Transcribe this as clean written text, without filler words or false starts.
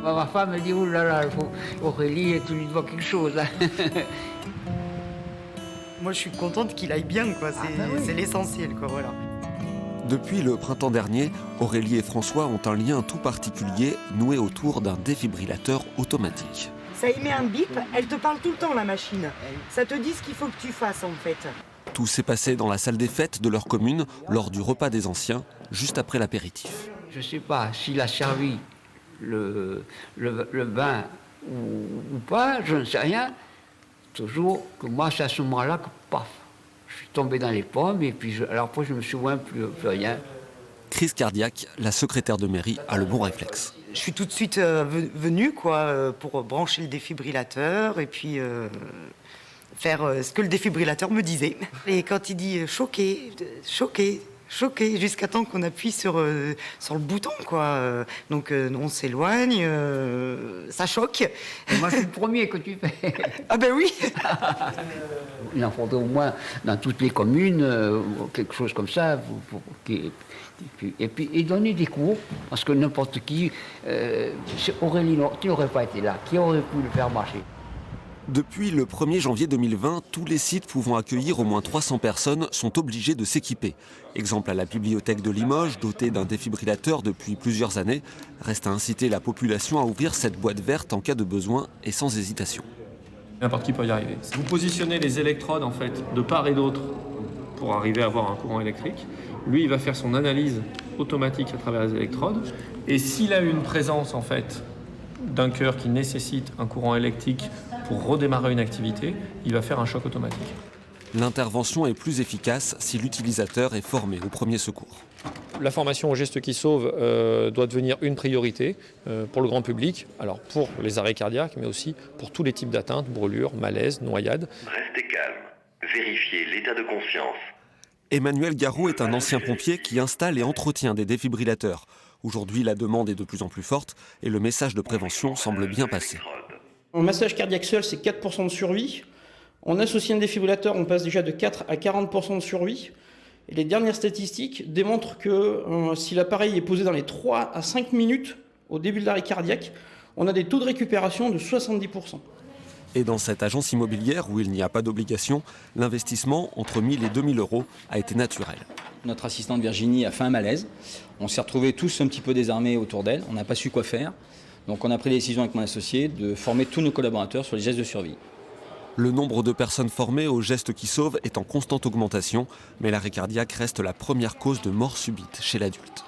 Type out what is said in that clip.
Ma femme me dit, oh là là, Aurélie, tu lui dois quelque chose. Hein. Moi, je suis contente qu'il aille bien, quoi. C'est l'essentiel, quoi, voilà. Depuis le printemps dernier, Aurélie et François ont un lien tout particulier noué autour d'un défibrillateur automatique. Ça émet un bip, elle te parle tout le temps, la machine. Ça te dit ce qu'il faut que tu fasses, en fait. Tout s'est passé dans la salle des fêtes de leur commune lors du repas des anciens, juste après l'apéritif. Je ne sais pas s'il a servi le vin ou pas, je ne sais rien. Toujours que moi, c'est à ce moment-là que, paf, je suis tombé dans les pommes et puis alors après, je ne me souviens plus rien. Crise cardiaque, la secrétaire de mairie a le bon réflexe. Je suis tout de suite venue, quoi, pour brancher le défibrillateur et puis faire ce que le défibrillateur me disait. Et quand il dit choqué, choqué, choqué, jusqu'à temps qu'on appuie sur le bouton, quoi. Donc on s'éloigne, ça choque. Et moi, je suis le premier que tu fais. Ah ben oui. Il en faudrait au moins dans toutes les communes, quelque chose comme ça. Et puis donner des cours, parce que n'importe qui, Aurélie, tu n'aurais pas été là, qui aurait pu le faire marcher? Depuis le 1er janvier 2020, tous les sites pouvant accueillir au moins 300 personnes sont obligés de s'équiper. Exemple à la bibliothèque de Limoges, dotée d'un défibrillateur depuis plusieurs années, reste à inciter la population à ouvrir cette boîte verte en cas de besoin et sans hésitation. N'importe qui peut y arriver. Vous positionnez les électrodes en fait de part et d'autre pour arriver à avoir un courant électrique. Lui, il va faire son analyse automatique à travers les électrodes. Et s'il a une présence en fait d'un cœur qui nécessite un courant électrique pour redémarrer une activité, il va faire un choc automatique. L'intervention est plus efficace si l'utilisateur est formé au premier secours. La formation aux gestes qui sauvent doit devenir une priorité pour le grand public, alors pour les arrêts cardiaques, mais aussi pour tous les types d'atteintes, brûlures, malaises, noyades. Restez calme, vérifiez l'état de conscience. Emmanuel Garot est un ancien pompier qui installe et entretient des défibrillateurs. Aujourd'hui, la demande est de plus en plus forte et le message de prévention semble bien passer. En massage cardiaque seul, c'est 4% de survie. En associé un défibrillateur, on passe déjà de 4 à 40% de survie. Et les dernières statistiques démontrent que si l'appareil est posé dans les 3 à 5 minutes au début de l'arrêt cardiaque, on a des taux de récupération de 70%. Et dans cette agence immobilière où il n'y a pas d'obligation, l'investissement entre 1 000 et 2 000 euros a été naturel. Notre assistante Virginie a fait un malaise. On s'est retrouvés tous un petit peu désarmés autour d'elle. On n'a pas su quoi faire. Donc on a pris la décision avec mon associé de former tous nos collaborateurs sur les gestes de survie. Le nombre de personnes formées aux gestes qui sauvent est en constante augmentation, mais l'arrêt cardiaque reste la première cause de mort subite chez l'adulte.